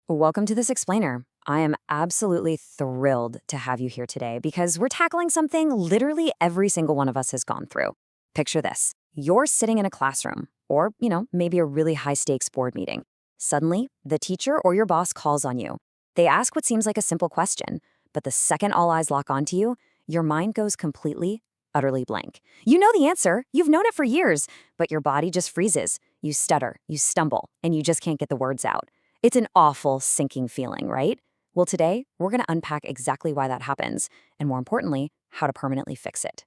Welcome to This Explainer. I am absolutely thrilled to have you here today because we're tackling something literally every single one of us has gone through. Picture this. You're sitting in a classroom, or, maybe a really high stakes board meeting. Suddenly, the teacher or your boss calls on you. They ask what seems like a simple question, but the second all eyes lock onto you, your mind goes completely, utterly blank. You know the answer, you've known it for years, but your body just freezes. You stutter, you stumble, and you just can't get the words out. It's an awful, sinking feeling, right? Well, today, we're going to unpack exactly why that happens, and more importantly, how to permanently fix it.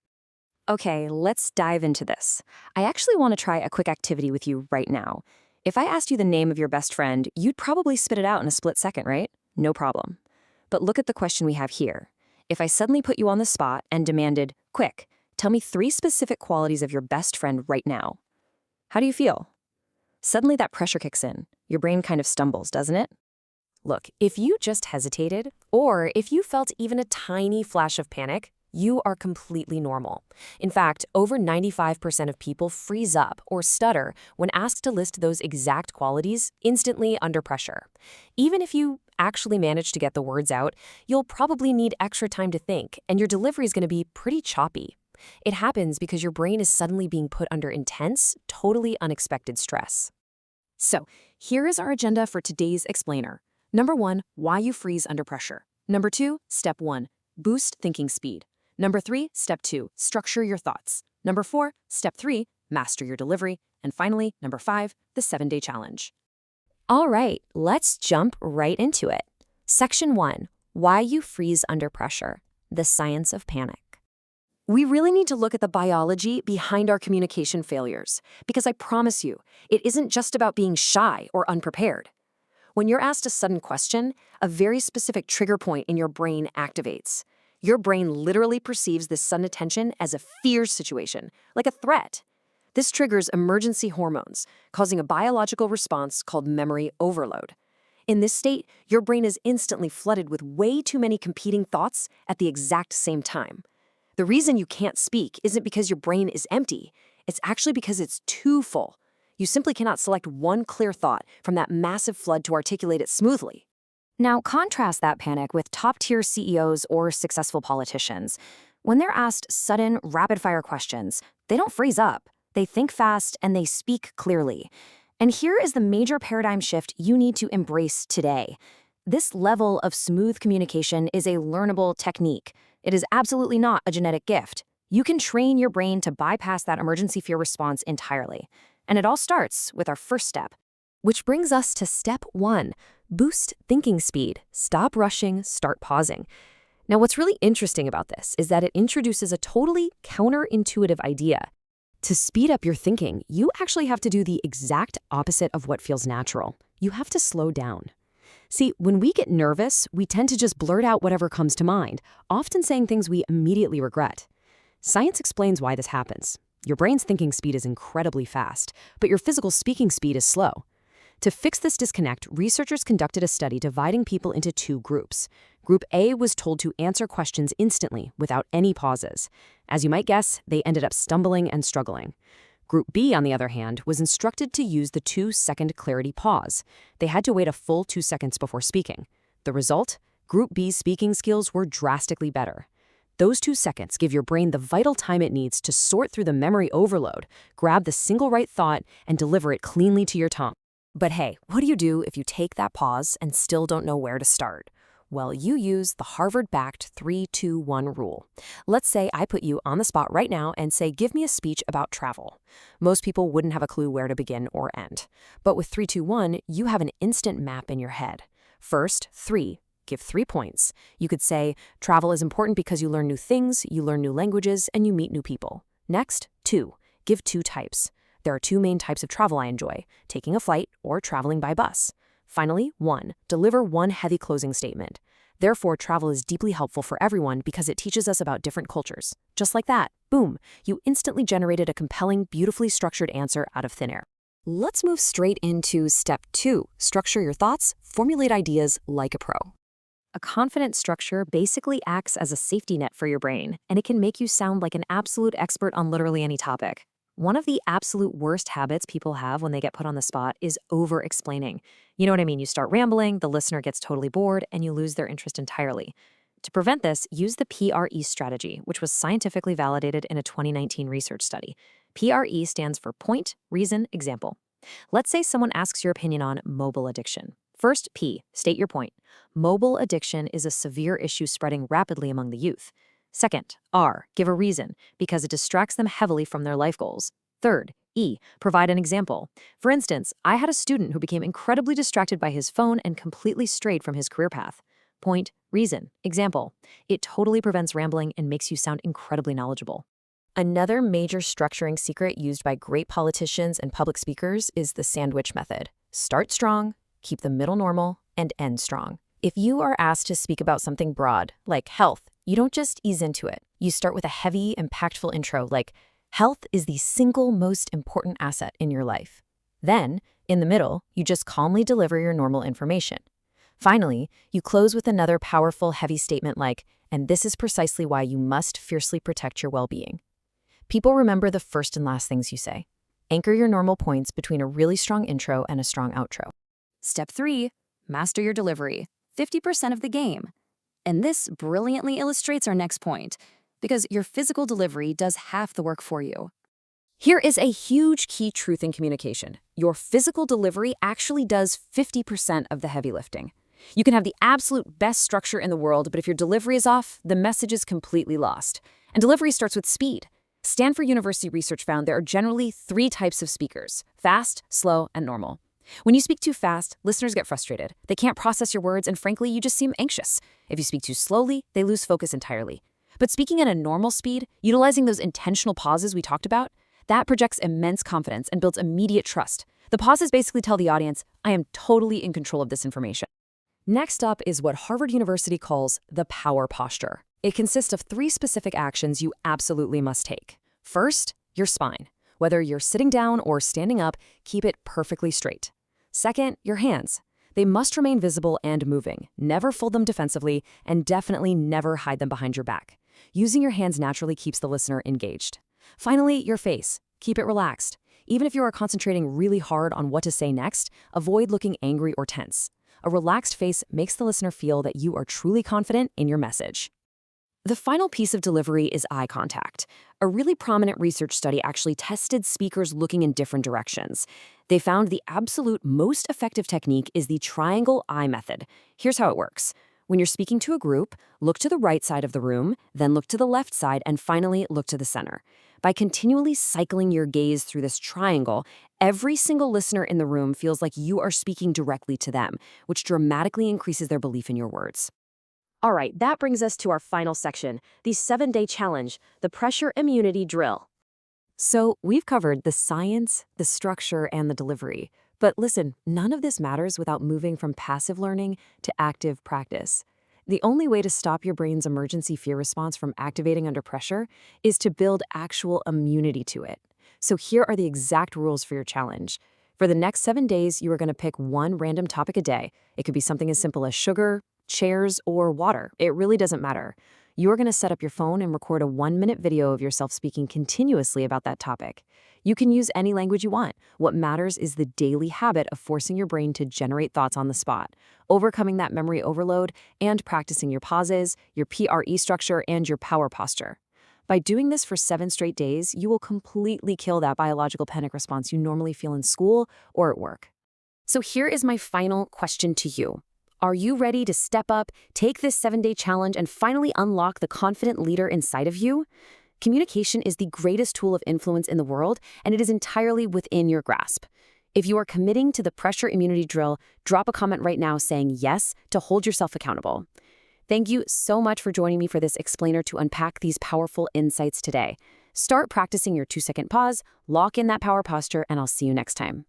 Okay, let's dive into this. I actually want to try a quick activity with you right now. If I asked you the name of your best friend, you'd probably spit it out in a split second, right? No problem. But look at the question we have here. If I suddenly put you on the spot and demanded, quick, tell me 3 specific qualities of your best friend right now. How do you feel? Suddenly that pressure kicks in. Your brain kind of stumbles, doesn't it? Look, if you just hesitated, or if you felt even a tiny flash of panic, you are completely normal. In fact, over 95% of people freeze up or stutter when asked to list those exact qualities instantly under pressure. Even if you actually manage to get the words out, you'll probably need extra time to think, and your delivery is going to be pretty choppy. It happens because your brain is suddenly being put under intense, totally unexpected stress. So, here is our agenda for today's explainer. Number 1, why you freeze under pressure. Number 2, step 1, boost thinking speed. Number 3, step 2, structure your thoughts. Number 4, step 3, master your delivery. And finally, number 5, the 7-day challenge. All right, let's jump right into it. Section 1, why you freeze under pressure, the science of panic. We really need to look at the biology behind our communication failures, because I promise you, it isn't just about being shy or unprepared. When you're asked a sudden question, a very specific trigger point in your brain activates. Your brain literally perceives this sudden attention as a fierce situation, like a threat. This triggers emergency hormones, causing a biological response called memory overload. In this state, your brain is instantly flooded with way too many competing thoughts at the exact same time. The reason you can't speak isn't because your brain is empty. It's actually because it's too full. You simply cannot select one clear thought from that massive flood to articulate it smoothly. Now, contrast that panic with top-tier CEOs or successful politicians. When they're asked sudden, rapid-fire questions, they don't freeze up. They think fast and they speak clearly. And here is the major paradigm shift you need to embrace today. This level of smooth communication is a learnable technique. It is absolutely not a genetic gift. You can train your brain to bypass that emergency fear response entirely. And it all starts with our first step. Which brings us to step 1, boost thinking speed. Stop rushing, start pausing. Now, what's really interesting about this is that it introduces a totally counterintuitive idea. To speed up your thinking, you actually have to do the exact opposite of what feels natural. You have to slow down. See, when we get nervous, we tend to just blurt out whatever comes to mind, often saying things we immediately regret. Science explains why this happens. Your brain's thinking speed is incredibly fast, but your physical speaking speed is slow. To fix this disconnect, researchers conducted a study dividing people into 2 groups. Group A was told to answer questions instantly, without any pauses. As you might guess, they ended up stumbling and struggling. Group B, on the other hand, was instructed to use the 2-second clarity pause. They had to wait a full 2 seconds before speaking. The result? Group B's speaking skills were drastically better. Those 2 seconds give your brain the vital time it needs to sort through the memory overload, grab the single right thought, and deliver it cleanly to your tongue. But hey, what do you do if you take that pause and still don't know where to start? Well, you use the Harvard-backed 3-2-1 rule. Let's say I put you on the spot right now and say, give me a speech about travel. Most people wouldn't have a clue where to begin or end. But with 3-2-1, you have an instant map in your head. First, 3. Give 3 points. You could say, travel is important because you learn new things, you learn new languages, and you meet new people. Next, 2. Give 2 types. There are 2 main types of travel I enjoy, taking a flight or traveling by bus. Finally, 1. Deliver 1 heavy closing statement. Therefore, travel is deeply helpful for everyone because it teaches us about different cultures. Just like that, boom, you instantly generated a compelling, beautifully structured answer out of thin air. Let's move straight into step 2, structure your thoughts, formulate ideas like a pro. A confident structure basically acts as a safety net for your brain, and it can make you sound like an absolute expert on literally any topic. One of the absolute worst habits people have when they get put on the spot is over-explaining. You know what I mean? You start rambling, the listener gets totally bored, and you lose their interest entirely. To prevent this, use the PRE strategy, which was scientifically validated in a 2019 research study. PRE stands for point, reason, example. Let's say someone asks your opinion on mobile addiction. First, P, state your point. Mobile addiction is a severe issue spreading rapidly among the youth. Second, R, give a reason, because it distracts them heavily from their life goals. Third, E, provide an example. For instance, I had a student who became incredibly distracted by his phone and completely strayed from his career path. Point, reason, example. It totally prevents rambling and makes you sound incredibly knowledgeable. Another major structuring secret used by great politicians and public speakers is the sandwich method. Start strong, keep the middle normal, and end strong. If you are asked to speak about something broad, like health, you don't just ease into it. You start with a heavy, impactful intro like, health is the single most important asset in your life. Then, in the middle, you just calmly deliver your normal information. Finally, you close with another powerful, heavy statement like, and this is precisely why you must fiercely protect your well-being. People remember the first and last things you say. Anchor your normal points between a really strong intro and a strong outro. Step 3, master your delivery, 50% of the game. And this brilliantly illustrates our next point, because your physical delivery does half the work for you. Here is a huge key truth in communication. Your physical delivery actually does 50% of the heavy lifting. You can have the absolute best structure in the world, but if your delivery is off, the message is completely lost. And delivery starts with speed. Stanford University research found there are generally 3 types of speakers: fast, slow, and normal. When you speak too fast, listeners get frustrated. They can't process your words, and frankly, you just seem anxious. If you speak too slowly, they lose focus entirely. But speaking at a normal speed, utilizing those intentional pauses we talked about, that projects immense confidence and builds immediate trust. The pauses basically tell the audience, I am totally in control of this information. Next up is what Harvard University calls the power posture. It consists of 3 specific actions you absolutely must take. First, your spine. Whether you're sitting down or standing up, keep it perfectly straight. Second, your hands. They must remain visible and moving. Never fold them defensively, and definitely never hide them behind your back. Using your hands naturally keeps the listener engaged. Finally, your face. Keep it relaxed. Even if you are concentrating really hard on what to say next, avoid looking angry or tense. A relaxed face makes the listener feel that you are truly confident in your message. The final piece of delivery is eye contact. A really prominent research study actually tested speakers looking in different directions. They found the absolute most effective technique is the triangle eye method. Here's how it works. When you're speaking to a group, look to the right side of the room, then look to the left side, and finally look to the center. By continually cycling your gaze through this triangle, every single listener in the room feels like you are speaking directly to them, which dramatically increases their belief in your words. All right, that brings us to our final section, the 7-day challenge, the pressure immunity drill. So we've covered the science, the structure, and the delivery. But listen, none of this matters without moving from passive learning to active practice. The only way to stop your brain's emergency fear response from activating under pressure is to build actual immunity to it. So here are the exact rules for your challenge. For the next 7 days, you are going to pick one random topic a day. It could be something as simple as sugar, chairs, or water. It really doesn't matter. You are going to set up your phone and record a 1-minute video of yourself speaking continuously about that topic. You can use any language you want. What matters is the daily habit of forcing your brain to generate thoughts on the spot, overcoming that memory overload, and practicing your pauses, your PRE structure, and your power posture. By doing this for 7 straight days, you will completely kill that biological panic response you normally feel in school or at work. So here is my final question to you. Are you ready to step up, take this 7-day challenge, and finally unlock the confident leader inside of you? Communication is the greatest tool of influence in the world, and it is entirely within your grasp. If you are committing to the pressure immunity drill, drop a comment right now saying yes to hold yourself accountable. Thank you so much for joining me for this explainer to unpack these powerful insights today. Start practicing your 2-second pause, lock in that power posture, and I'll see you next time.